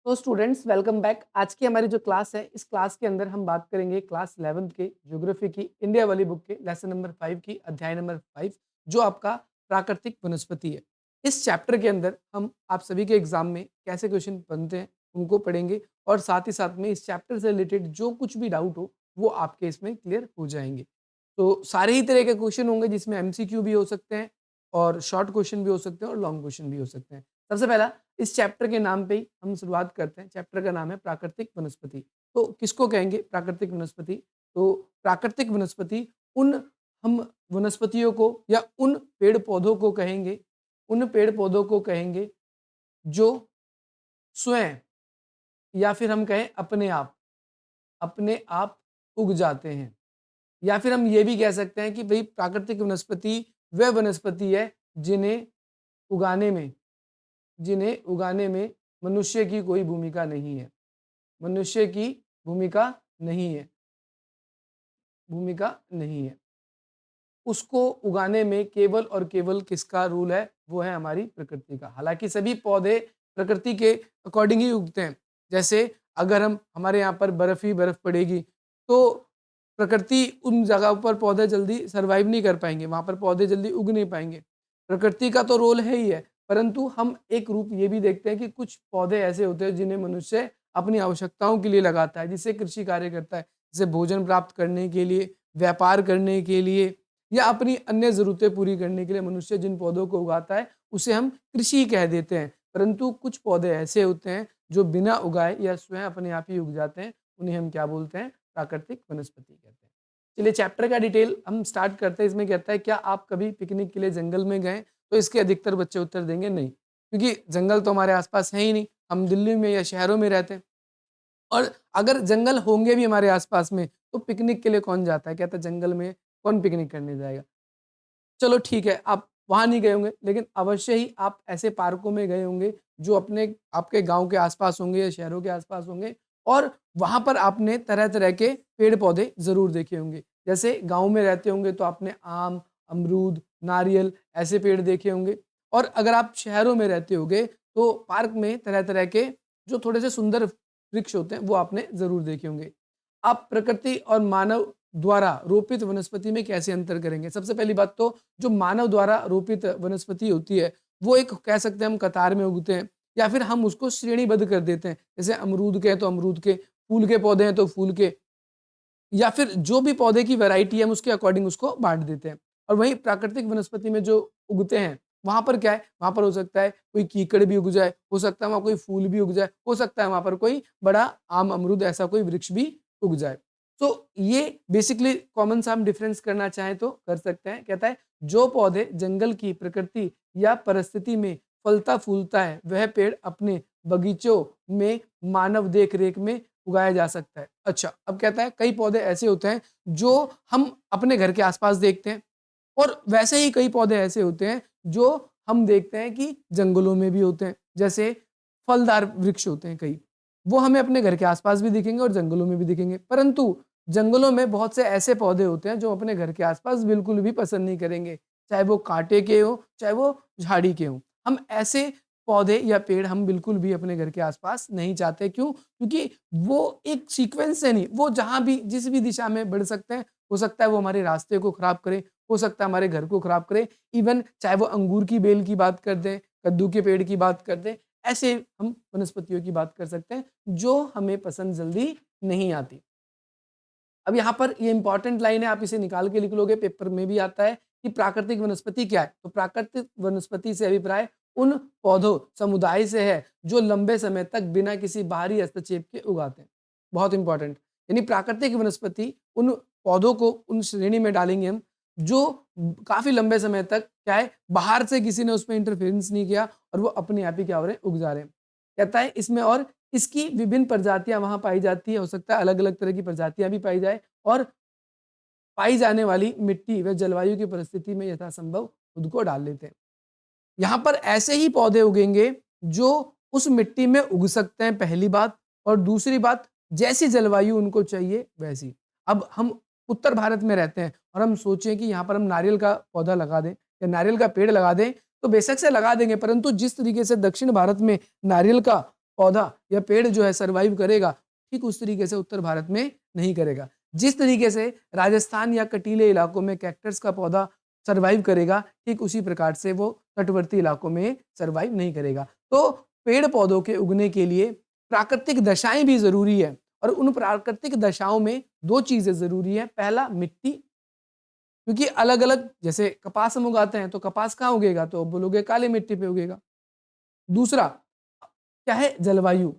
तो students welcome back. आज की हमारी जो क्लास है, इस क्लास के अंदर हम बात करेंगे क्लास 11th के ज्योग्राफी की इंडिया वाली बुक के लेसन नंबर 5 की अध्याय नंबर 5 जो आपका प्राकृतिक वनस्पति है। इस चैप्टर के अंदर हम आप सभी के एग्जाम में कैसे क्वेश्चन बनते हैं उनको पढ़ेंगे और साथ ही साथ में इस चैप्टर से रिलेटेड जो कुछ भी डाउट हो वो आपके इसमें क्लियर हो जाएंगे। तो सारे ही तरह के क्वेश्चन होंगे जिसमें एमसीक्यू भी हो सकते हैं और शॉर्ट क्वेश्चन भी हो सकते हैं और लॉन्ग क्वेश्चन भी हो सकते हैं। सबसे पहला इस चैप्टर के नाम पे ही हम शुरुआत करते हैं। चैप्टर का नाम है प्राकृतिक वनस्पति। तो किसको कहेंगे प्राकृतिक वनस्पति? तो प्राकृतिक वनस्पति उन हम वनस्पतियों को या उन पेड़ पौधों को कहेंगे, उन पेड़ पौधों को कहेंगे जो स्वयं या फिर हम कहें अपने आप उग जाते हैं। या फिर हम ये भी कह सकते हैं कि भाई प्राकृतिक वनस्पति वह वनस्पति है जिन्हें उगाने में जिन्हें उगाने में मनुष्य की कोई भूमिका नहीं है। मनुष्य की भूमिका नहीं है भूमिका नहीं है। उसको उगाने में केवल और केवल किसका रूल है? वो है हमारी प्रकृति का। हालाँकि सभी पौधे प्रकृति के अकॉर्डिंग ही उगते हैं। जैसे अगर हम हमारे यहाँ पर बर्फ ही बर्फ पड़ेगी, तो प्रकृति उन जगहों पर पौधे जल्दी सर्वाइव नहीं कर पाएँगे, वहाँ पर पौधे जल्दी उग नहीं पाएँगे। प्रकृति का तो रोल है ही है, परंतु हम एक रूप ये भी देखते हैं कि कुछ पौधे ऐसे होते हैं जिन्हें मनुष्य अपनी आवश्यकताओं के लिए लगाता है, जिससे कृषि कार्य करता है। जैसे भोजन प्राप्त करने के लिए, व्यापार करने के लिए या अपनी अन्य ज़रूरतें पूरी करने के लिए मनुष्य जिन पौधों को उगाता है, उसे हम कृषि कह देते हैं। परंतु कुछ पौधे ऐसे होते हैं जो बिना उगाए या स्वयं अपने आप ही उग जाते हैं, उन्हें हम क्या बोलते हैं? प्राकृतिक वनस्पति कहते हैं। चलिए चैप्टर का डिटेल हम स्टार्ट करते हैं। इसमें कहता है क्या आप कभी पिकनिक के लिए जंगल में गए? तो इसके अधिकतर बच्चे उत्तर देंगे नहीं, क्योंकि जंगल तो हमारे आस-पास है ही नहीं। हम दिल्ली में या शहरों में रहते हैं और अगर जंगल होंगे भी हमारे आस-पास में, तो पिकनिक के लिए कौन जाता है? कहता है जंगल में कौन पिकनिक करने जाएगा? चलो ठीक है, आप वहाँ नहीं गए होंगे, लेकिन अवश्य ही आप ऐसे पार्कों में गए होंगे जो अपने आपके गाँव के आस-पास होंगे या शहरों के आस-पास होंगे और वहाँ पर आपने तरह-तरह के पेड़-पौधे ज़रूर देखे होंगे। जैसे गाँव में रहते होंगे तो आपने आम, अमरूद, नारियल ऐसे पेड़ देखे होंगे और अगर आप शहरों में रहते होंगे तो पार्क में तरह-तरह के जो थोड़े से सुंदर वृक्ष होते हैं, वो आपने ज़रूर देखे होंगे। आप प्रकृति और मानव द्वारा रोपित वनस्पति में कैसे अंतर करेंगे? सबसे पहली बात तो जो मानव द्वारा रोपित वनस्पति होती है, वो एक कह सकते हैं हम कतार में उगते हैं या फिर हम उसको श्रेणीबद्ध कर देते हैं। जैसे अमरूद के हैं तो अमरूद के, फूल के पौधे हैं तो फूल के या फिर जो भी पौधे की वैरायटी है हम उसके अकॉर्डिंग उसको बाँट देते हैं। और वहीं प्राकृतिक वनस्पति में जो उगते हैं, वहाँ पर क्या है? वहाँ पर हो सकता है कोई कीकड़ भी उग जाए, हो सकता है वहाँ कोई फूल भी उग जाए, हो सकता है वहाँ पर कोई बड़ा आम, अमरूद ऐसा कोई वृक्ष भी उग जाए। तो ये बेसिकली कॉमन सा हम डिफरेंस करना चाहें तो कर सकते हैं। कहता है जो पौधे जंगल की प्रकृति या परिस्थिति में फलता-फूलता है, वह पेड़ अपने बगीचों में मानव देख-रेख में उगाया जा सकता है। अच्छा, अब कहता है कई पौधे ऐसे होते हैं जो हम अपने घर के आस-पास देखते हैं और वैसे ही कई पौधे ऐसे होते हैं जो हम देखते हैं कि जंगलों में भी होते हैं। जैसे फलदार वृक्ष होते हैं कई, वो हमें अपने घर के आस-पास भी दिखेंगे और जंगलों में भी दिखेंगे। परंतु जंगलों में बहुत से ऐसे पौधे होते हैं जो अपने घर के आस-पास बिल्कुल भी पसंद नहीं करेंगे, चाहे वो काँटे के हों, चाहे वो झाड़ी के हों। हम ऐसे पौधे या पेड़ हम बिल्कुल भी अपने घर के आस-पास नहीं चाहते। क्यों? क्योंकि वो एक सीक्वेंस से नहीं, वो जहाँ भी जिस भी दिशा में बढ़ सकते हैं, हो सकता है वो हमारे रास्ते को खराब करे, हो सकता है हमारे घर को खराब करे। इवन चाहे वो अंगूर की बेल की बात कर दें, कद्दू के पेड़ की बात कर दें, ऐसे हम वनस्पतियों की बात कर सकते हैं, जो हमें पसंद जल्दी नहीं आती। अब यहाँ पर ये इंपॉर्टेंट लाइन है, आप इसे निकाल के लिख लोगे, पेपर में भी आता है कि प्राकृतिक वनस्पति क्या है? तो प्राकृतिक वनस्पति से अभिप्राय उन पौधों समुदाय से है जो लंबे समय तक बिना किसी बाहरी हस्तक्षेप के उगाते हैं। बहुत इंपॉर्टेंट, यानी प्राकृतिक वनस्पति उन पौधों को उन श्रेणी में डालेंगे हम जो काफी लंबे समय तक क्या है, बाहर से किसी ने उसमें इंटरफेरेंस नहीं किया और वो अपने आप ही क्या हो रहे हैं, उग जा रहे हैं। कहता है इसमें और इसकी विभिन्न प्रजातियां वहां पाई जाती है, हो सकता है अलग अलग तरह की प्रजातियां भी पाई जाए और पाई जाने वाली मिट्टी व जलवायु की परिस्थिति में यथासंभव खुद को डाल लेते हैं। यहाँ पर ऐसे ही पौधे उगेंगे जो उस मिट्टी में उग सकते हैं, पहली बात। और दूसरी बात, जैसी जलवायु उनको चाहिए वैसी। अब हम उत्तर भारत में रहते हैं और हम सोचें कि यहाँ पर हम नारियल का पौधा लगा दें या नारियल का पेड़ लगा दें, तो बेशक से लगा देंगे, परंतु जिस तरीके से दक्षिण भारत में नारियल का पौधा या पेड़ जो है सर्वाइव करेगा, ठीक उस तरीके से उत्तर भारत में नहीं करेगा। जिस तरीके से राजस्थान या कटीले इलाकों में कैक्टस का पौधा सर्वाइव करेगा, ठीक उसी प्रकार से वो तटवर्ती इलाकों में सर्वाइव नहीं करेगा। तो पेड़ पौधों के उगने के लिए प्राकृतिक दशाएं भी ज़रूरी है और उन प्राकृतिक दशाओं में 2 चीज़ें ज़रूरी हैं। पहला मिट्टी, क्योंकि अलग-अलग जैसे कपास हम उगाते हैं तो कपास कहाँ उगेगा? तो बोलोगे काली मिट्टी पे उगेगा। दूसरा क्या है? जलवायु।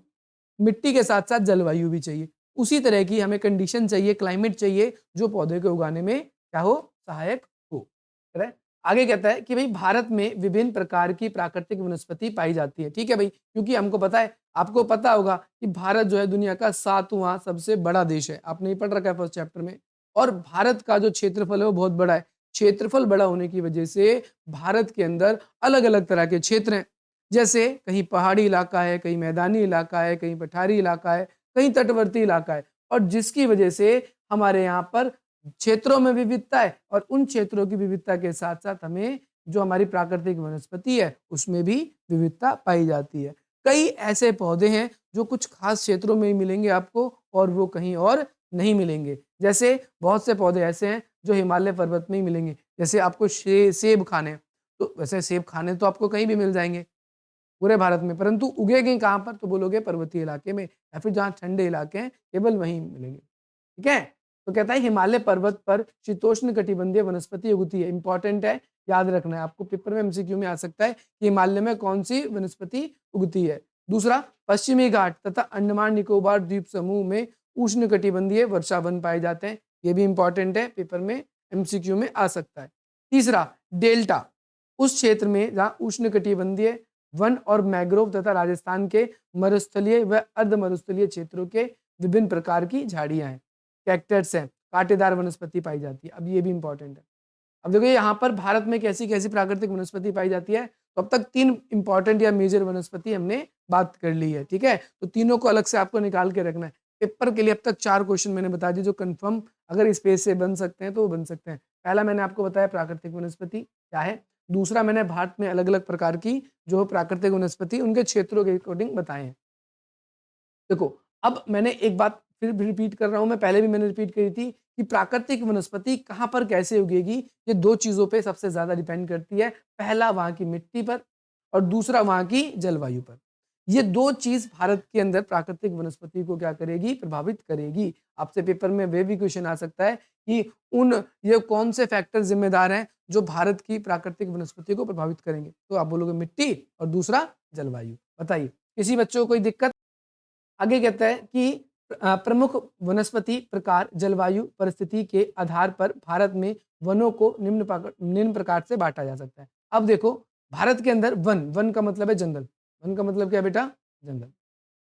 मिट्टी के साथ-साथ जलवायु भी चाहिए। उसी तरह की हमें कंडीशन चाहिए, क्लाइमेट चाहिए जो पौधे को उगाने में क्या हो? सहायक हो। राइट? आगे कहता है कि भई भारत में विभिन्न प्रकार की प्राकृतिक वनस्पति पाई जाती है। ठीक है भई, क्योंकि हमको पता है, आपको पता होगा कि भारत जो है दुनिया का 7वां सबसे बड़ा देश है। आपने ये पढ़ रखा है फर्स्ट चैप्टर में। और भारत का जो क्षेत्रफल है वो बहुत बड़ा है। क्षेत्रफल बड़ा होने की वजह से भारत के अंदर अलग-अलग तरह के क्षेत्र हैं। जैसे कहीं पहाड़ी इलाका है, कहीं मैदानी इलाका है, कहीं पठारी इलाका है, कहीं तटवर्ती इलाका है और जिसकी वजह से हमारे यहाँ पर क्षेत्रों में विविधता है और उन क्षेत्रों की विविधता के साथ-साथ हमें जो हमारी प्राकृतिक वनस्पति है, उसमें भी विविधता पाई जाती है। कई ऐसे पौधे हैं जो कुछ खास क्षेत्रों में ही मिलेंगे आपको और वो कहीं और नहीं मिलेंगे। जैसे बहुत से पौधे ऐसे हैं जो हिमालय पर्वत में ही मिलेंगे। जैसे आपको सेब खाने हैं, तो वैसे सेब खाने तो आपको कहीं भी मिल जाएँगे। पूरे भारत में, परंतु उगेंगे कहाँ पर? तो बोलोगे पर्वतीय इलाके में या फिर जहाँ ठंडे इलाके हैं, केवल वहीं मिलेंगे। ठीक है? तो कहता है हिमालय पर्वत पर शीतोष्ण कटिबंधीय वनस्पति उगती है। इंपॉर्टेंट है, याद रखना है। आपको पेपर में एमसीक्यू में आ सकता है कि हिमालय में कौन-सी वनस्पति उगती है। दूसरा, पश्चिमी घाट तथा अंडमान निकोबार द्वीप समूह में उष्णकटिबंधीय वर्षावन पाए जाते हैं। ये भी इंपॉर्टेंट है, पेपर में एमसीक्यू में आ सकता है। तीसरा, डेल्टा, उस क्षेत्र में जहाँ उष्णकटिबंधीय वन और मैंग्रोव तथा राजस्थान के मरुस्थलीय व अर्ध मरुस्थलीय क्षेत्रों के विभिन्न प्रकार की झाड़ियां हैं, कैक्टस हैं, कांटेदार वनस्पति पाई जाती है। अब ये भी इंपॉर्टेंट है। अब देखो यहाँ पर भारत में कैसी-कैसी प्राकृतिक वनस्पति पाई जाती है, तो अब तक 3 इंपॉर्टेंट या मेजर वनस्पति हमने बात कर ली है, ठीक है? तो तीनों को अलग से आपको निकाल के रखना है। पेपर के लिए अब तक 4 क्वेश्चन मैंने बता दिए जो कन्फर्म अगर स्पेस से बन सकते हैं तो वो बन सकते हैं। पहला मैंने आपको बताया प्राकृतिक वनस्पति क्या है? दूसरा मैंने भारत में अलग-अलग प्रकार की जो प्राकृतिक वनस्पति उनके क्षेत्रों के अकॉर्डिंग बताए हैं। देखो, अब मैंने एक बात फिर भी रिपीट कर रहा हूँ, मैं पहले भी मैंने रिपीट करी थी कि प्राकृतिक वनस्पति कहाँ पर कैसे उगेगी, ये 2 चीज़ों पे सबसे ज़्यादा डिपेंड करती है। पहला वहाँ की मिट्टी पर और दूसरा वहाँ की जलवायु पर। ये 2 चीज़ भारत के अंदर प्राकृतिक वनस्पति को क्या करेगी? प्रभावित करेगी। आपसे पेपर में वे भी क्वेश्चन आ सकता है कि ये कौन से फैक्टर ज़िम्मेदार हैं, जो भारत की प्राकृतिक वनस्पति को प्रभावित करेंगे? तो आप बोलोगे मिट्टी और दूसरा जलवायु। बताइए, किसी बच्चों को कोई दिक्कत? आगे कहता है कि प्रमुख वनस्पति प्रकार जलवायु परिस्थिति के आधार पर भारत में वनों को निम्न प्रकार से बांटा जा सकता है। अब देखो, भारत के अंदर वन का मतलब है जंगल। वन का मतलब क्या है बेटा? जंगल।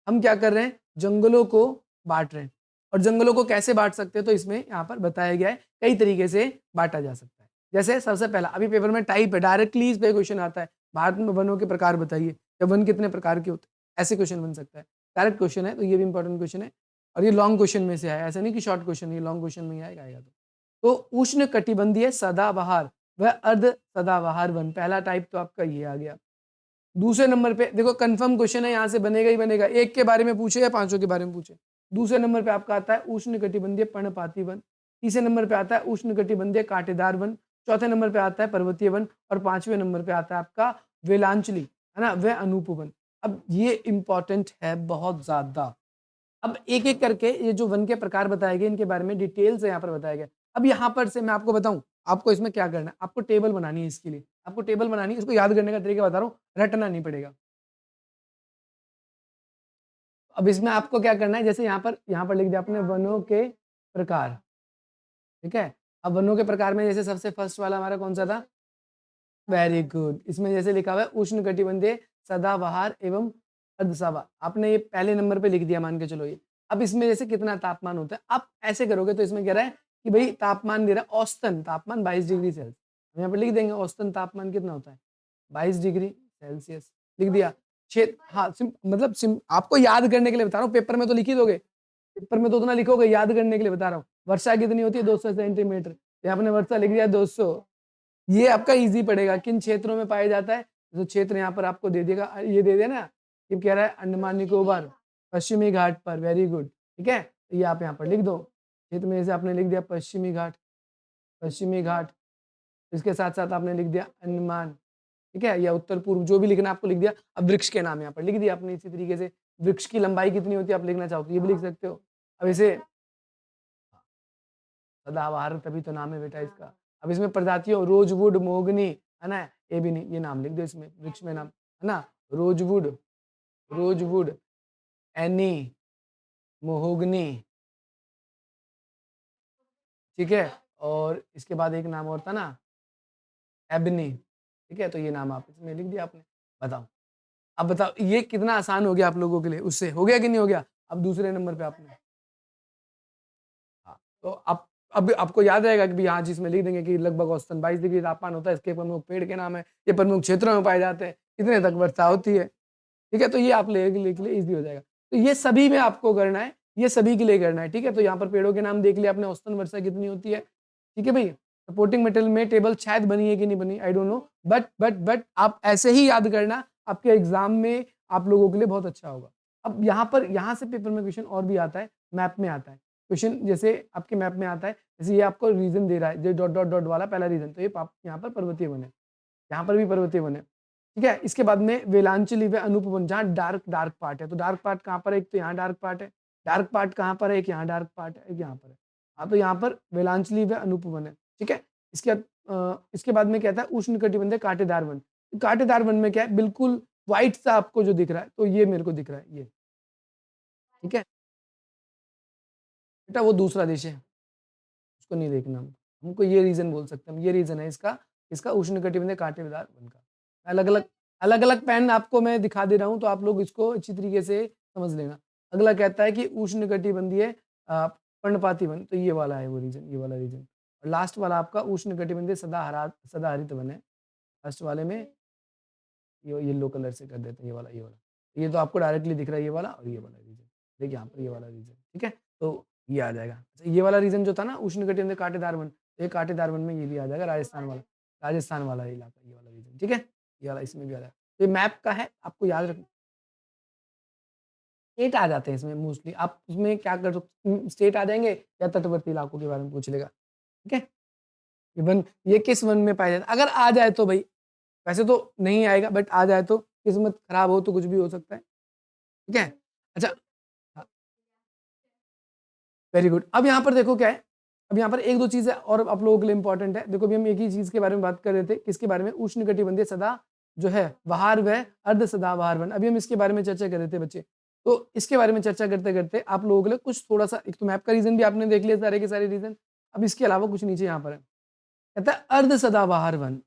हम क्या कर रहे हैं? जंगलों को बाँट रहे हैं और जंगलों को कैसे बाँट सकते हैं? तो इसमें यहाँ पर बताया गया है, कई तरीके से बाँटा जा सकता है। जैसे सबसे पहला, अभी पेपर में टाइप है, डायरेक्टली इस पे क्वेश्चन आता है, भारत में वनों के प्रकार बताइए या वन कितने प्रकार के होते हैं? ऐसे क्वेश्चन बन सकता है। डायरेक्ट क्वेश्चन है, तो ये भी इंपॉर्टेंट क्वेश्चन है और ये लॉन्ग क्वेश्चन में से आया, ऐसा नहीं कि शॉर्ट क्वेश्चन, ये लॉन्ग क्वेश्चन में ही आएगा तो। तो उष्णकटिबंधीय सदाबहार व अर्ध सदाबहार वन, पहला टाइप तो आपका ये आ गया। दूसरे नंबर पे देखो, कंफर्म क्वेश्चन है, यहाँ से बनेगा ही बनेगा, एक के बारे में पूछे या पांचों के बारे में पूछे। दूसरे नंबर पे आपका आता है उष्णकटिबंधीय पर्णपाती वन। तीसरे नंबर पे आता है उष्णकटिबंधीय कांटेदार वन। चौथे नंबर पे आता है पर्वतीय वन और पांचवें नंबर पे आता है आपका वेलांचली, है ना, व अनूप वन। अब ये इंपॉर्टेंट है बहुत ज्यादा। अब एक-एक करके ये जो वन के प्रकार बताए गए, इनके बारे में डिटेल से यहाँ पर बताया गया। अब यहाँ पर से मैं आपको बताऊँ, आपको इसमें क्या करना है, आपको टेबल बनानी है इसके लिए। आपको टेबल बनानी है, इसको याद करने का तरीका बता रहा हूँ, रटना नहीं पड़ेगा। अब इसमें आपको क्या करना है, जैसे यहाँ पर लिख दिया आपने वनों के प्रकार, ठीक है? अब वनों के प्रकार में जैसे सबसे फर्स्ट वाला हमारा कौन-सा था? Very good. इसमें जैसे लिखा हुआ है उष्णकटिबंधीय सदाबहार एवं अर्धसदाबहार। आपने ये पहले नंबर पे लिख दिया, मान के चलो ये। अब इसमें जैसे कितना तापमान होता है, आप ऐसे करोगे तो इसमें कह रहा है कि भई तापमान दे रहा है, औसतन तापमान 22 डिग्री सेल्सियस। हम यहाँ पे लिख देंगे औसतन तापमान कितना होता है? 22 डिग्री सेल्सियस लिख दिया। हाँ, आपको याद करने के लिए बता रहा हूँ, पेपर में तो लिख ही दोगे। पेपर में तो उतना लिखोगे, याद करने के लिए बता रहा हूँ। वर्षा कितनी होती है? 200 सेंटीमीटर। यहाँ आपने वर्षा लिख दिया 200। ये आपका ईज़ी पड़ेगा, किन क्षेत्रों में पाया जाता है? तो क्षेत्र यहाँ पर आपको दे देगा, ये दे दिया ना, ये कह रहा है अंडमान निकोबार पश्चिमी घाट पर, वेरी गुड, ठीक है? ये आप यहाँ पर लिख दो। क्षेत्र में से आपने लिख दिया पश्चिमी घाट, पश्चिमी घाट, इसके साथ-साथ आपने लिख दिया अंडमान, ठीक है? या उत्तर-पूर्व जो भी लिखना है आपको लिख दिया। अब वृक्ष के नाम यहाँ पर लिख दिया आपने इसी तरीके से। वृक्ष की लंबाई कितनी होती है आप लिखना चाहो तो ये भी लिख सकते हो। अब इसे सदाबहार तभी तो नाम है बेटा इसका। अब इसमें प्रजातियों रोजवुड, मोगनी, है ना? ये भी नहीं, ये नाम लिख दो इसमें, वृक्ष में नाम, है ना? रोजवुड, रोजवुड, एनी, महोगनी, ठीक है? और इसके बाद एक नाम और था ना, एबनी, ठीक है? तो ये नाम आप इसमें लिख दिया आपने। बताओ, अब बताओ ये कितना आसान हो गया आप लोगों के लिए उससे, हो गया कि नहीं हो गया? अब दूसरे नंबर पे आपने हाँ, तो अब आपको याद रहेगा कि भई हाँ, जिसमें लिख देंगे कि लगभग औसतन 22 डिग्री तापमान होता है, इसके प्रमुख पेड़ के नाम है, ये प्रमुख क्षेत्रों में पाए जाते हैं, इतने तक वर्षा होती है, ठीक है? तो ये आप ले लिख लिए ईज़ी हो जाएगा। तो ये सभी में आपको करना है, ये सभी के लिए करना है, ठीक है? तो यहाँ पर पेड़ों के नाम देख लिया आपने, औसतन वर्षा कितनी होती है, ठीक है भई? सपोर्टिंग मटेरियल में टेबल शायद बनी है कि नहीं बनी, आई डोंट नो, बट आप ऐसे ही याद करना, आपके एग्ज़ाम में आप लोगों के लिए बहुत अच्छा होगा। अब यहाँ से पेपर में क्वेश्चन और भी आता है, मैप में आता है। क्वेश्चन जैसे आपके मैप में आता है, जैसे ये आपको रीजन दे रहा है, ये डॉट, डॉट, डॉट वाला पहला रीजन, तो ये पाप यहाँ पर पर्वतीय वन है, यहाँ पर भी पर्वतीय वन है, ठीक है? इसके बाद में वेलांचली व अनुपवन जहाँ डार्क डार्क पार्ट है, तो डार्क पार्ट कहाँ पर है? एक तो यहाँ डार्क पार्ट है, डार्क पार्ट कहाँ पर है? एक यहाँ डार्क पार्ट है, एक यहाँ पर है। हाँ, तो यहाँ पर वेलांचली व अनुपवन है, ठीक है? इसके बाद में कहता है उष्णकटिबंधीय कांटेदार वन। कांटेदार वन में क्या है? बिल्कुल व्हाइट सा आपको जो दिख रहा है, तो ये मेरे को दिख रहा है, ये, ठीक है? बेटा वो दूसरा देश है, उसको नहीं देखना हमको ये रीज़न बोल सकते हैं हम, ये रीज़न है इसका उष्णकटिबंधीय कांटेदार वन का। अलग-अलग पेन आपको मैं दिखा दे रहा हूँ, तो आप लोग इसको अच्छी तरीके से समझ लेना। अगला कहता है कि उष्णकटिबंधीय पर्णपाती वन, तो ये वाला है वो रीज़न, ये वाला रीज़न। और लास्ट वाला आपका उष्णकटिबंधीय सदाहरित वन है। लास्ट वाले में ये येलो कलर से कर देते हैं, ये वाला। ये तो आपको डायरेक्टली दिख रहा है ये वाला और ये वाला रीज़न। देखिए यहाँ पर ये वाला रीज़न, ठीक है? तो ये आ जाएगा। अच्छा ये वाला रीज़न जो था ना उष्णकटिबंधीय कांटेदार वन, ये कांटेदार वन में ये भी आ जाएगा राजस्थान वाला इलाका, ये वाला रीज़न, ठीक है? ये वाला इसमें भी आ जाएगा। तो ये मैप का है, आपको याद रखना स्टेट आ जाते हैं इसमें मोस्टली, आप उसमें क्या कर स्टेट आ जाएँगे या तटवर्ती इलाकों के बारे में पूछ लेगा, ठीक है? ये वन ये किस वन में पाया जाता है? अगर आ जाए तो भई, वैसे तो नहीं आएगा बट आ जाए तो किस्मत खराब हो तो कुछ भी हो सकता है, ठीक है? अच्छा हाँ, वेरी गुड। अब यहाँ पर देखो क्या है, अब यहाँ पर 1-2 चीज़ें और आप लोगों के लिए इम्पोर्टेंट है। देखो अभी हम एक ही चीज़ के बारे में बात कर रहे थे, किसके बारे में? उष्णकटिबंधीय सदा जो है बहार व अर्ध सदाबहार वन। अभी हम इसके बारे में चर्चा कर रहे थे बच्चे। तो इसके बारे में चर्चा करते-करते आप लोगों के लिए कुछ थोड़ा-सा एक तो मैप का रीज़न भी आपने देख लिया सारे के सारे रीज़न। अब इसके अलावा कुछ नीचे यहाँ पर है। कहता है अर्ध सदाबहार वन,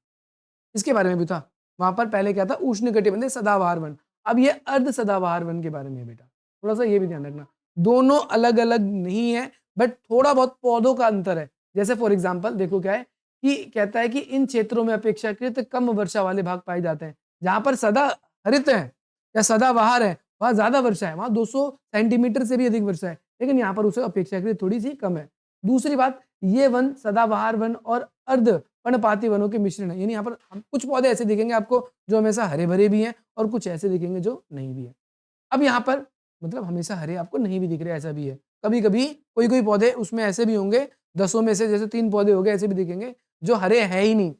इसके बारे में भी था। वहाँ पर पहले क्या था? उष्णकटिबंधीय सदाबहार वन। अब ये अर्ध सदाबहार वन के बारे में है बेटा। थोड़ा-सा ये भी ध्यान रखना। दोनों अलग-अलग नहीं है, बट थोड़ा बहुत पौधों का अंतर है। जैसे फॉर एग्ज़ाम्पल देखो क्या है कि कहता है कि इन क्षेत्रों में अपेक्षाकृत कम वर्षा वाले भाग पाए जाते हैं। जहाँ पर सदा हरित है या सदाबहार है, वहाँ ज़्यादा वर्षा है, वहाँ 200 सेंटीमीटर से भी अधिक वर्षा है। लेकिन यहाँ पर उसे अपेक्षाकृत थोड़ी-सी कम है। दूसरी बात, ये वन सदाबहार वन और अर्ध पर्णपाती वनों के मिश्रण है। यानी यहाँ पर हम कुछ पौधे ऐसे दिखेंगे आपको जो हमेशा हरे-भरे भी हैं और कुछ ऐसे दिखेंगे जो नहीं भी है। अब यहाँ पर मतलब हमेशा हरे आपको नहीं भी दिख रहे, ऐसा भी है। कभी-कभी कोई-कोई पौधे उसमें ऐसे भी होंगे, 10 में से जैसे 3 पौधे हो गए ऐसे भी दिखेंगे, जो हरे हैं ही नहीं,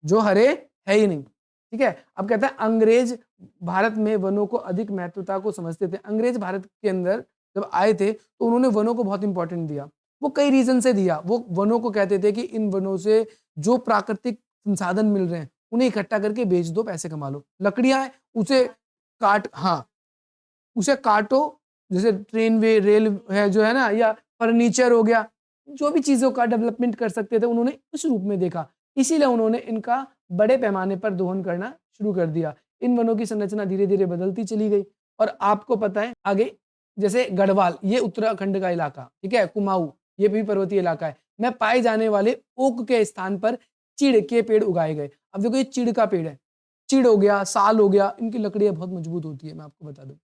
जो हरे है ही नहीं। ठीक है? अब कहता है अंग्रेज भारत में वनों को अधिक महत्वता को समझते थे। अंग्रेज भारत के अंदर जब आए थे, तो उन्होंने वनों को बहुत इम्पोर्टेंट दिया। वो कई रीज़न से दिया। वो वनों को कहते थे कि इन वनों से जो प्राकृतिक संसाधन मिल रहे हैं, उन्हें इकट्ठा करके बेच दो, पैसे कमा लो। लकड़ियाँ हैं, उसे काट हाँ, उसे काटो, जैसे ट्रेन वे रेल है जो है ना या फर्नीचर हो गया, जो भी चीज़ों का डेवलपमेंट कर सकते थे उन्होंने इस रूप में देखा। इसीलिए उन्होंने इनका बड़े पैमाने पर दोहन करना शुरू कर दिया। इन वनों की संरचना धीरे-धीरे बदलती चली गई और आपको पता है आगे जैसे गढ़वाल ये उत्तराखंड का इलाका, ठीक है? कुमाऊँ ये भी पर्वतीय इलाका है। में पाए जाने वाले ओक के स्थान पर चीड़ के पेड़ उगाए गए। अब देखो ये चीड़ का पेड़ है। चीड़ हो गया, साल हो गया, इनकी लकड़ियाँ बहुत मजबूत होती है, मैं आपको बता दूँ।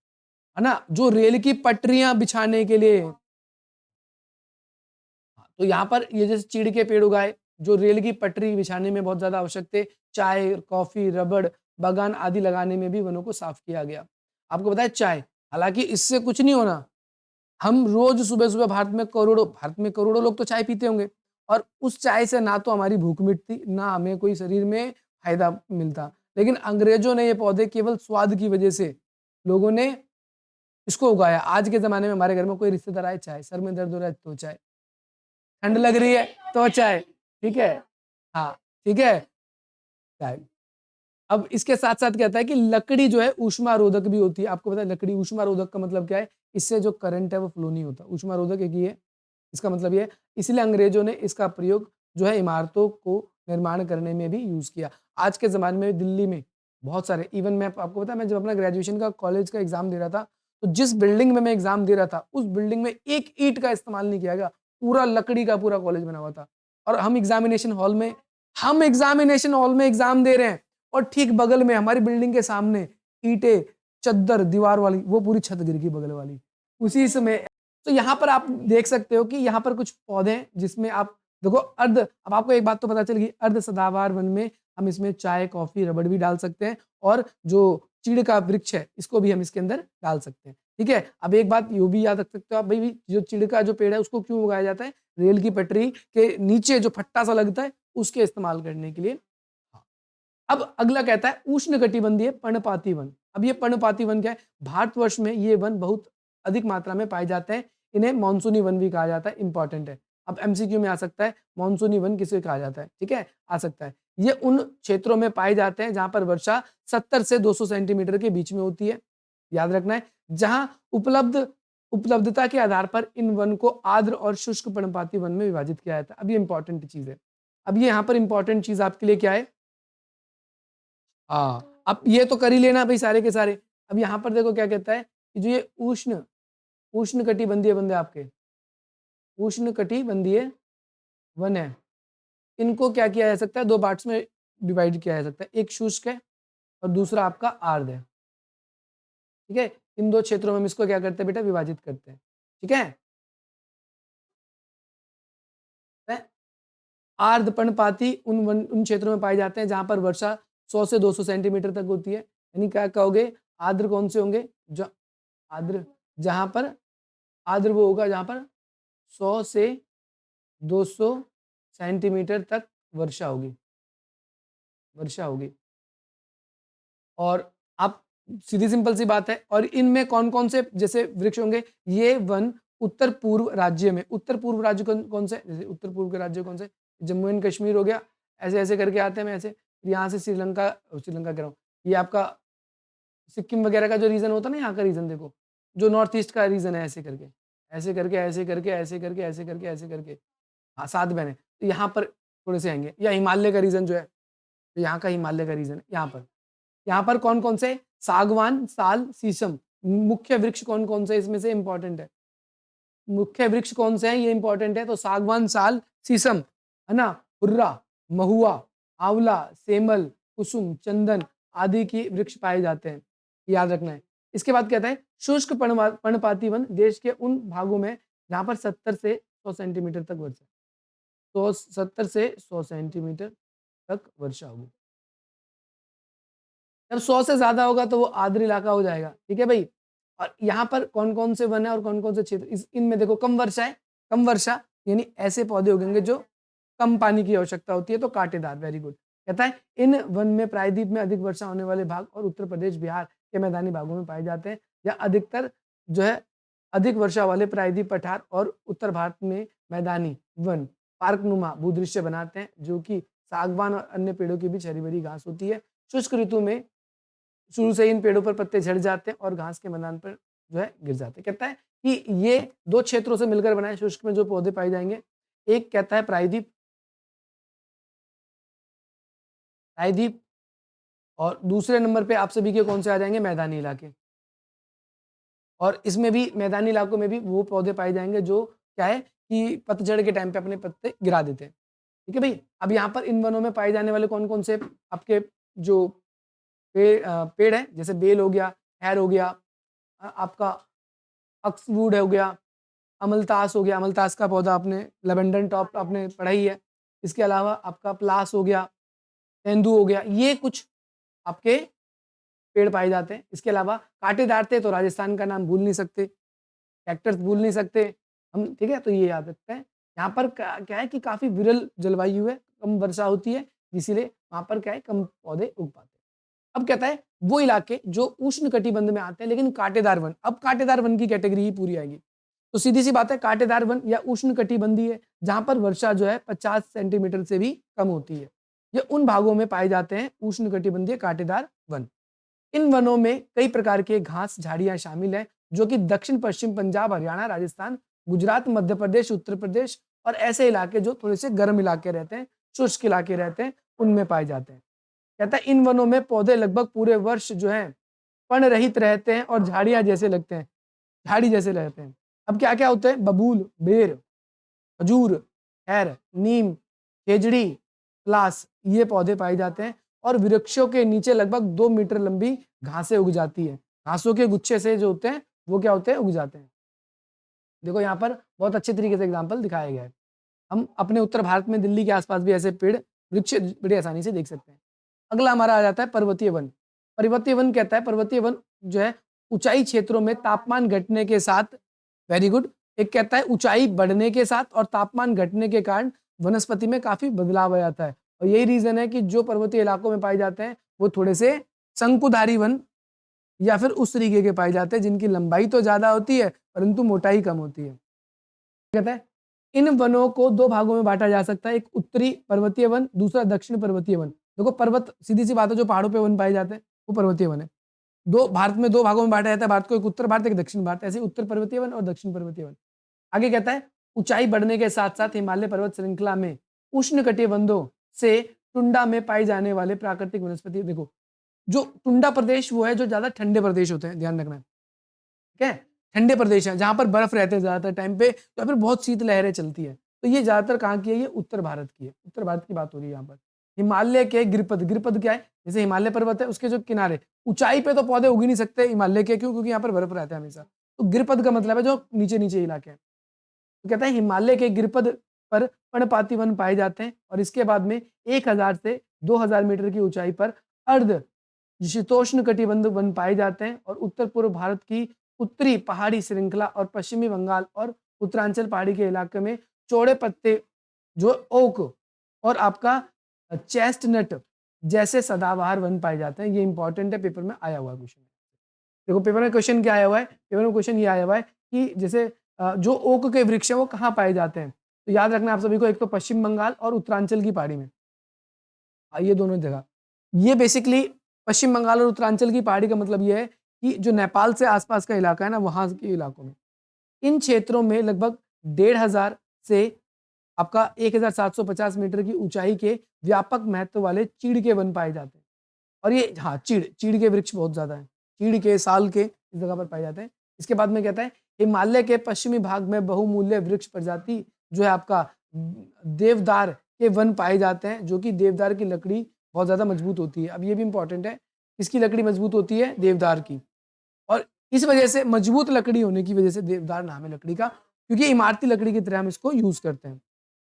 है ना? जो रेल की पटरियाँ बिछाने के लिए तो यहाँ पर ये जैसे चीड़ के पेड़ उगाए, जो रेल की पटरी बिछाने में बहुत ज़्यादा आवश्यक थे। चाय, कॉफ़ी, रबड़, बागान आदि लगाने में भी वनों को साफ़ किया गया। आपको पता है चाय, हालाँकि इससे कुछ नहीं होना। हम रोज़ सुबह-सुबह भारत में करोड़ों लोग तो चाय पीते होंगे और उस चाय से ना तो हमारी भूख मिटती, ना हमें कोई शरीर में फ़ायदा मिलता। लेकिन अंग्रेज़ों ने ये पौधे केवल स्वाद की वजह से लोगों ने इसको उगाया। आज के ज़माने में हमारे घर में कोई रिश्तेदार आए, चाय, सर में दर्द हो रहा है तो चाय, ठंड लग रही है तो चाय, ठीक है? हाँ, ठीक है? चाय। अब इसके साथ-साथ क्या होता है कि लकड़ी जो है ऊष्मारोधक भी होती है। आपको पता है लकड़ी ऊष्मारोधक का मतलब क्या है? इससे जो करंट है वो फ्लो नहीं होता। ऊष्मारोधक एक ये है, इसका मतलब ये है, इसलिए अंग्रेज़ों ने इसका प्रयोग जो है इमारतों को निर्माण करने में भी यूज़ किया। आज के ज़माने में दिल्ली में बहुत सारे इवन मैं आपको पता है मैं जब अपना ग्रेजुएशन का कॉलेज का एग्ज़ाम दे रहा था, तो जिस बिल्डिंग में मैं एग्ज़ाम दे रहा था, उस बिल्डिंग में एक ईंट का इस्तेमाल नहीं किया गया। पूरा लकड़ी का पूरा कॉलेज बना हुआ था और हम एग्ज़ामिनेशन हॉल में एग्ज़ाम दे रहे हैं और ठीक बगल में हमारी बिल्डिंग के सामने ईंटें, चद्दर, दीवार वाली वो पूरी छत गिर गई बगल वाली। उसी समय तो यहाँ पर आप देख सकते हो कि यहाँ पर कुछ पौधे हैं जिसमें आप देखो अब आपको एक बात तो पता चल गई अर्ध सदाबहार वन में हम इसमें चाय, कॉफ़ी, रबड़ भी डाल सकते हैं और जो चीड़ का वृक्ष है इसको भी हम इसके अंदर डाल सकते हैं। ठीक है? अब एक बात ये भी याद रख सकते हो आप भई जो चीड़ का जो पेड़ है उसको क्यों उगाया जाता है? रेल की पटरी के नीचे जो फट्टा सा लगता है उसके इस्तेमाल करने के लिए। हाँ। अब अगला कहता है उष्णकटिबंधीय पर्णपाती वन। अब ये पर्णपाती वन क्या है? भारतवर्ष में ये वन बहुत अधिक मात्रा में पाए जाते हैं। इन्हें मानसूनी वन भी कहा जाता है, इम्पोर्टेंट है। अब एमसीक्यू में आ सकता है मानसूनी वन किसे कहा जाता है? ठीक है? आ सकता है। ये उन क्षेत्रों में पाए जाते हैं जहाँ पर वर्षा 70 से 200 सेंटीमीटर के बीच में होती है। याद रखना है। जहाँ उपलब्धता के आधार पर इन वन को आर्द्र और शुष्क पर्णपाती वन में विभाजित किया जाता है। अब ये इम्पोर्टेंट चीज़ है। अब ये यहाँ पर इम्पोर्टेंट चीज़ आपके लिए क्या है? हाँ, अब ये तो कर ही लेना भई सारे के सारे। अब यहाँ पर देखो क्या कहता है कि जो ये उष्णकटिबंधीय वन है आपके, उष्णकटिबंधीय वन है, इनको क्या किया जा सकता है 2 पार्ट्स में डिवाइड किया जा सकता है। एक शुष्क है और दूसरा आपका आर्द्र है। ठीक है? इन 2 क्षेत्रों में हम इसको क्या करते हैं बेटा विभाजित करते हैं। ठीक है? हैं? आर्द्र पर्णपाती उन क्षेत्रों में पाए जाते हैं जहाँ पर वर्षा 100 से 200 सेंटीमीटर तक होती है। यानी क्या कहोगे आर्द्र कौन से होंगे? ज आर्द्र जहाँ पर आर्द्र वो होगा जहाँ पर 100 से 200 सेंटीमीटर तक वर्षा होगी वर्षा होगी। और आप सीधी सिंपल सी बात है और इनमें कौन-कौन से जैसे वृक्ष होंगे? ये वन उत्तर-पूर्व राज्य में उत्तर-पूर्व राज्य कौन से? जैसे उत्तर-पूर्व के राज्य कौन से? जम्मू एंड कश्मीर हो गया, ऐसे-ऐसे करके आते हैं में ऐसे। यहाँ से श्रीलंका कह रहा हूँ, ये आपका सिक्किम वगैरह का जो रीजन होता है ना यहाँ का रीजन देखो, जो नॉर्थ ईस्ट का रीजन है ऐसे करके, ऐसे करके, ऐसे करके, ऐसे करके, ऐसे करके, ऐसे करके। हाँ, 7 बहनें। तो यहाँ पर थोड़े से आएँगे या हिमालय का रीजन जो है, तो यहाँ का हिमालय का रीजन है, यहाँ पर। यहाँ पर कौन-कौन से? सागवान, साल, शीशम। मुख्य वृक्ष कौन-कौन से इसमें से इम्पोर्टेंट है? मुख्य वृक्ष कौन से हैं ये इम्पोर्टेंट है तो सागवान, साल, शीशम, है ना? हुर्रा, महुआ, आंवला, सेमल, कुसुम, चंदन आदि की वृक्ष पाए जाते हैं। याद रखना है। इसके बाद कहता है शुष्क पर्णपाती वन देश के उन भागों में जहाँ पर 70 से 100 सेंटीमीटर तक वर्षा तो 70 से 100 सेंटीमीटर तक वर्षा होगी। जब 100 से ज़्यादा होगा तो वो आर्द्र इलाका हो जाएगा, ठीक है भई? और यहाँ पर कौन-कौन से वन है और कौन-कौन से क्षेत्र इनमें देखो कम वर्षा है, कम वर्षा यानी ऐसे पौधे उगेंगे जो कम पानी की आवश्यकता होती है तो कांटेदार, वेरी गुड। कहता है इन वन में प्रायद्वीप में अधिक वर्षा होने वाले भाग और उत्तर प्रदेश, बिहार के मैदानी भागों में पाए जाते हैं या अधिकतर जो है अधिक वर्षा वाले प्रायद्वीप पठार और उत्तर भारत में मैदानी वन पार्कनुमा भूदृश्य बनाते हैं जो कि सागवान और अन्य पेड़ों के बीच हरी-भरी घास होती है। शुष्क ऋतु में शुरू से ही इन पेड़ों पर पत्ते झड़ जाते हैं और घास के मैदान पर जो है गिर जाते हैं। कहता है कि ये 2 क्षेत्रों से मिलकर बना है शुष्क में जो पौधे पाए जाएँगे। एक कहता है प्रायद्वीप प्रायद्वीप और दूसरे नंबर पे आप सभी के कौन से आ जाएँगे मैदानी इलाके। और इसमें भी मैदानी इलाकों में भी वो पौधे पाए जाएँगे जो क्या है कि पतझड़ के टाइम पे अपने पत्ते गिरा देते हैं। ठीक है भई? अब यहाँ पर इन वनों में पाए जाने वाले कौन-कौन से आपके जो पेड़ हैं जैसे बेल हो गया, खैर हो गया आपका अक्सवुड हो गया, अमलतास हो गया, अमलतास का पौधा आपने लेवेंडर टॉप आपने पढ़ा ही है। इसके अलावा आपका पलास हो गया, तेंदू हो गया, ये कुछ आपके पेड़ पाए जाते हैं। इसके अलावा कांटेदार थे तो राजस्थान का नाम भूल नहीं सकते, कैक्टस भूल नहीं सकते हम, ठीक है? तो ये याद रखते हैं। यहाँ पर क्या है कि काफ़ी विरल जलवायु है, कम वर्षा होती है, इसीलिए वहाँ पर क्या है कम पौधे उग पाते हैं। अब कहता है वो इलाके जो उष्ण कटिबंध में आते हैं लेकिन कांटेदार वन, अब कांटेदार वन की कैटेगरी ही पूरी आएगी। तो सीधी-सी बात है कांटेदार वन या उष्ण कटिबंधीय है, जहाँ पर वर्षा जो है 50 सेंटीमीटर से भी कम होती है। ये उन भागों में पाए जाते हैं उष्ण कटिबंधीय कांटेदार वन। इन वनों में कई प्रकार के घास, झाड़ियाँ शामिल हैं, जो कि दक्षिण-पश्चिम पंजाब, हरियाणा, राजस्थान, गुजरात, मध्य प्रदेश, उत्तर प्रदेश और ऐसे इलाके जो थोड़े से गर्म इलाके रहते हैं, शुष्क इलाके रहते हैं, उनमें पाए जाते हैं। कहता है इन वनों में पौधे लगभग पूरे वर्ष जो है पर्णरहित रहते हैं और झाड़ियाँ जैसे लगते हैं, झाड़ी जैसे रहते हैं। अब क्या-क्या होते हैं? बबूल, बेर, खजूर, खैर, नीम, खेजड़ी, पलास ये पौधे पाए जाते हैं और वृक्षों के नीचे लगभग 2 मीटर लंबी घासें उग जाती हैं। घासों के गुच्छे से जो होते हैं, वो क्या होते हैं? उग जाते हैं। देखो यहाँ पर बहुत अच्छे तरीके से एग्जाम्पल दिखाया गया है। हम अपने उत्तर भारत में दिल्ली के आसपास भी ऐसे पेड़, वृक्ष बड़ी आसानी से देख सकते हैं। अगला हमारा आ जाता है पर्वतीय वन। पर्वतीय वन कहता है पर्वतीय वन जो है ऊंचाई क्षेत्रों में तापमान घटने के साथ, वेरी गुड, एक कहता है ऊंचाई बढ़ने के साथ और तापमान घटने के कारण वनस्पति में काफी बदलाव आ जाता है और यही रीजन है कि जो पर्वतीय इलाकों में पाए जाते हैं वो थोड़े से शंकुधारी वन या फिर उस तरीके के पाए जाते हैं जिनकी लंबाई तो ज्यादा होती है परंतु मोटाई कम होती है। कहता है इन वनों को 2 भागों में बाँटा जा सकता है, एक उत्तरी पर्वतीय वन, दूसरा दक्षिण पर्वतीय वन। देखो पर्वत सीधी-सी बात है जो पहाड़ों पे वन पाए जाते हैं, वो पर्वतीय वन है। 2 भारत में 2 भागों में बाँटा जाता है भारत को, एक उत्तर भारत, एक दक्षिण भारत, ऐसे ही उत्तर पर्वतीय वन और दक्षिण पर्वतीय वन। आगे कहता है ऊंचाई बढ़ने के साथ-साथ हिमालय पर्वत श्रृंखला में उष्णकटिबंधों से टुंडा में पाए जाने वाले प्राकृतिक वनस्पति, देखो जो टुंडा प्रदेश वो है जो ज़्यादा ठंडे प्रदेश होते हैं, ध्यान रखना है। ठीक है? ठंडे प्रदेश हैं, जहाँ पर बर्फ रहते हैं ज़्यादातर टाइम पे, या फिर बहुत शीत लहरें चलती हैं। तो ये ज़्यादातर कहाँ की है? ये उत्तर भारत की है। उत्तर भारत की बात हो रही है यहाँ पर। हिमालय के गिरिपद, गिरिपद क्या है? जैसे हिमालय पर्वत है, उसके जो किनारे, ऊँचाई पे तो पौधे उग ही नहीं सकते हिमालय के, क्यों? क्योंकि यहाँ पर बर्फ रहता है हमेशा। तो गिरिपद का मतलब है जो नीचे-नीचे इलाके हैं। तो कहता है हिमालय के गिरिपद पर पर्णपाती वन पाए जाते हैं और इसके बाद में 1000 से 2000 मीटर की ऊँचाई पर अर्ध शीतोष्ण कटिबंध वन पाए जाते हैं और उत्तर पूर्व भारत की उत्तरी पहाड़ी श्रृंखला और पश्चिमी बंगाल और उत्तरांचल पहाड़ी के इलाके में चौड़े पत्ते जो ओक और आपका चेस्टनट जैसे सदाबहार वन पाए जाते हैं। ये इंपॉर्टेंट है, पेपर में आया हुआ क्वेश्चन। देखो पेपर में क्वेश्चन क्या आया हुआ है? पेपर में क्वेश्चन ये आया हुआ है कि जैसे जो ओक के वृक्ष हैं वो कहाँ पाए जाते हैं? तो याद रखना आप सभी को, एक तो पश्चिम बंगाल और उत्तरांचल की पहाड़ी में। ये दोनों जगह। ये बेसिकली पश्चिम बंगाल और उत्तरांचल की पहाड़ी का मतलब ये है कि जो नेपाल से आसपास का इलाका है ना, वहाँ के इलाकों में। इन क्षेत्रों में लगभग 1500 से आपका 1750 मीटर की ऊँचाई के व्यापक महत्व वाले चीड़ के वन पाए जाते हैं। और ये हाँ, चीड़ के वृक्ष बहुत ज़्यादा हैं। चीड़ के, साल के इस जगह पर पाए जाते हैं। इसके बाद में कहता है हिमालय के पश्चिमी भाग में बहुमूल्य वृक्ष प्रजाति जो है आपका देवदार के वन पाए जाते हैं, जो कि देवदार की लकड़ी बहुत ज़्यादा मजबूत होती है। अब ये भी इम्पोर्टेंट है, किसकी लकड़ी मजबूत होती है? देवदार की। और इस वजह से मजबूत लकड़ी होने की वजह से देवदार नाम है लकड़ी का, क्योंकि इमारती लकड़ी की तरह हम इसको यूज़ करते हैं।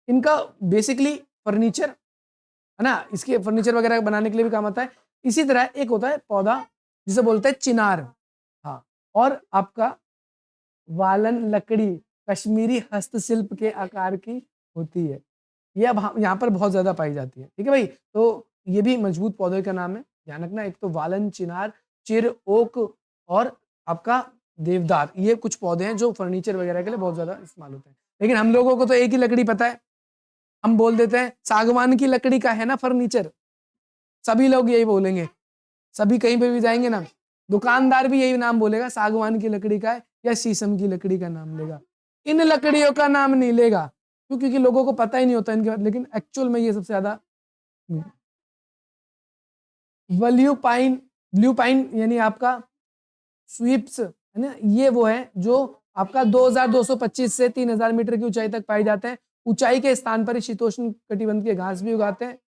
इनका बेसिकली फर्नीचर, है ना? इसके फर्नीचर वगैरह बनाने के लिए भी काम आता है। इसी तरह एक होता है पौधा जिसे बोलते हैं चिनार, हाँ, और आपका वालन लकड़ी कश्मीरी हस्तशिल्प के आकार की होती है। ये अब यहाँ पर बहुत ज़्यादा पाई जाती है। ठीक है भाई? तो ये भी मजबूत पौधे का नाम है, ध्यान रखना। एक तो वालन, चिनार, चिर, ओक और आपका देवदार, ये कुछ पौधे हैं जो फर्नीचर वगैरह के लिए बहुत ज़्यादा इस्तेमाल होते हैं। लेकिन हम लोगों को तो एक ही लकड़ी पता है, हम बोल देते हैं सागवान की लकड़ी का है ना फर्नीचर, सभी लोग यही बोलेंगे। सभी कहीं पे भी जाएंगे ना, दुकानदार भी यही नाम बोलेगा, सागवान की लकड़ी का है या शीशम की लकड़ी का नाम लेगा। इन लकड़ियों का नाम नहीं लेगा, क्यों? क्योंकि लोगों को पता ही नहीं होता इनके बारे में, लेकिन एक्चुअल में ये सबसे ज्यादा ब्लू पाइन, ब्लू पाइन यानी आपका स्वीप्स, है ना, ये वो है जो आपका 2225 से 3000 मीटर की ऊंचाई तक पाए जाते हैं। ऊंचाई के स्थान पर ही शीतोष्ण कटिबंध के घास भी उगाते हैं।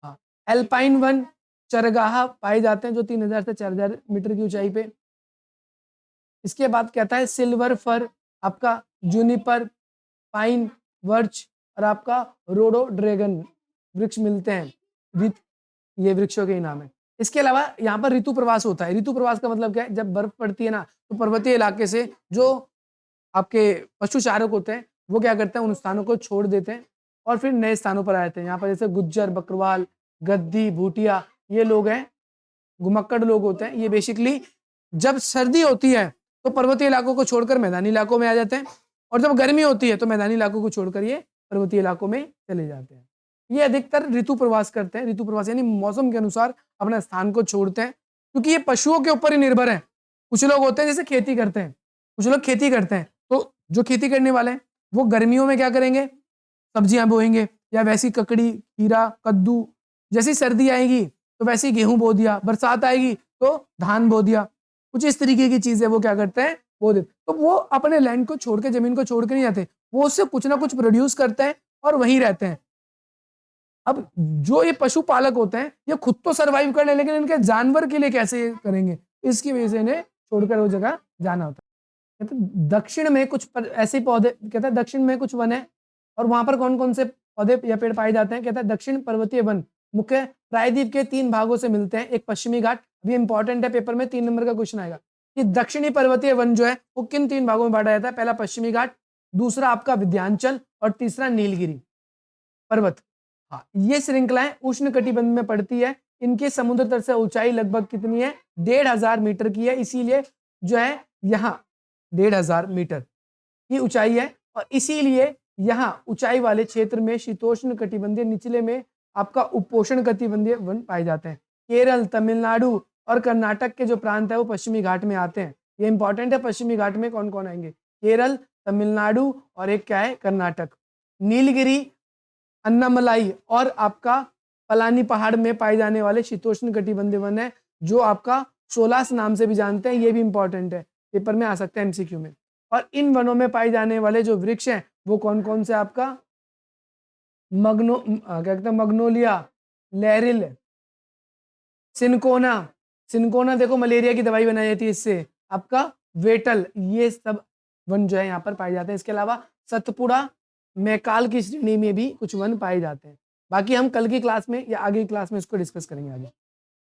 हाँ, एल्पाइन वन, चरगाहा पाए जाते हैं जो 3000 से 4000 मीटर की ऊंचाई पे। इसके बाद कहता है सिल्वर फर, आपका जूनिपर, पाइन, वर्च और आपका रोडोड्रेगन वृक्ष मिलते हैं। ये वृक्षों के ही नाम है। इसके अलावा यहाँ पर ऋतु प्रवास होता है। ऋतु प्रवास का मतलब क्या है? जब बर्फ पड़ती है ना, तो पर्वतीय इलाके से जो आपके पशु चारक होते हैं, वो क्या करते हैं, उन स्थानों को छोड़ देते हैं और फिर नए स्थानों पर आ जाते हैं। यहाँ पर जैसे गुज्जर, बकरवाल, गद्दी, भूटिया, ये लोग हैं, घुमक्कड़ लोग होते हैं। ये बेसिकली जब सर्दी होती है तो पर्वतीय इलाकों को छोड़कर मैदानी इलाकों में आ जाते हैं, और जब गर्मी होती है तो मैदानी इलाकों को छोड़कर ये पर्वतीय इलाकों में चले जाते हैं। ये अधिकतर ऋतु प्रवास करते हैं। ऋतु प्रवास यानी मौसम के अनुसार अपने स्थान को छोड़ते हैं, क्योंकि ये पशुओं के ऊपर ही निर्भर है। कुछ लोग होते हैं जैसे खेती करते हैं, कुछ लोग खेती करते हैं, तो जो खेती करने वाले हैं वो गर्मियों में क्या करेंगे, सब्जियां बोएंगे, या वैसी ककड़ी, खीरा, कद्दू। जैसी सर्दी आएगी तो वैसे ही गेहूं बो दिया, बरसात आएगी तो धान बो दिया। कुछ इस तरीके की चीजें वो क्या करते हैं, बो देते। तो वो अपने लैंड को छोड़ के, जमीन को छोड़ के नहीं जाते, वो उससे कुछ ना कुछ प्रोड्यूस करते हैं और वहीं रहते हैं। अब जो ये पशुपालक होते हैं, ये खुद तो सरवाइव कर ले, लेकिन इनके जानवर के लिए कैसे करेंगे, इसकी वजह से इन्हें छोड़कर वो जगह जाना होता है। कहते हैं दक्षिण में कुछ ऐसे पौधे, कहते हैं दक्षिण में कुछ वन है, और वहां पर कौन कौन से पौधे या पेड़ पाए जाते हैं। कहते हैं दक्षिण पर्वतीय वन मुख्य प्रायद्वीप के 3 भागों से मिलते हैं। एक पश्चिमी घाट, अभी इंपॉर्टेंट है, पेपर में 3 नंबर का क्वेश्चन आएगा कि दक्षिणी पर्वतीय वन जो है वो किन 3 भागों में बांटा जाता है। पहला पश्चिमी घाट, दूसरा आपका विंध्याचल, और तीसरा नीलगिरी पर्वत। हाँ, ये श्रृंखलाएं उष्ण कटिबंध में पड़ती है। इनके समुद्र तल से ऊंचाई लगभग कितनी है, 1500 मीटर की है। इसीलिए जो है यहाँ 1500 मीटर की ऊंचाई है, और इसीलिए यहाँ ऊंचाई वाले क्षेत्र में शीतोष्ण कटिबंधीय, निचले में आपका उपोष्ण कटिबंधीय वन पाए जाते हैं। केरल, तमिलनाडु और कर्नाटक के जो प्रांत है वो पश्चिमी घाट में आते हैं। ये इंपॉर्टेंट है, पश्चिमी घाट में कौन कौन आएंगे, केरल, तमिलनाडु और एक क्या है, कर्नाटक। नीलगिरी, अन्नामलाई और आपका पलानी पहाड़ में पाए जाने वाले शीतोष्ण कटिबंधीय वन है, जो आपका 16 नाम से भी जानते हैं। ये भी इंपॉर्टेंट है, पेपर में आ सकता है एमसीक्यू में। और इन वनों में पाए जाने वाले जो वृक्ष हैं वो कौन कौन से, आपका क्या कहते हैं, मग्नोलिया, लैरिल, सिनकोना। सिनकोना देखो मलेरिया की दवाई बनाई जाती है इससे। आपका वेटल, ये सब वन जो है यहाँ पर पाए जाते हैं। इसके अलावा सतपुड़ा, मैकाल की श्रेणी में भी कुछ वन पाए जाते हैं। बाकी हम कल की क्लास में या आगे की क्लास में इसको डिस्कस करेंगे आगे।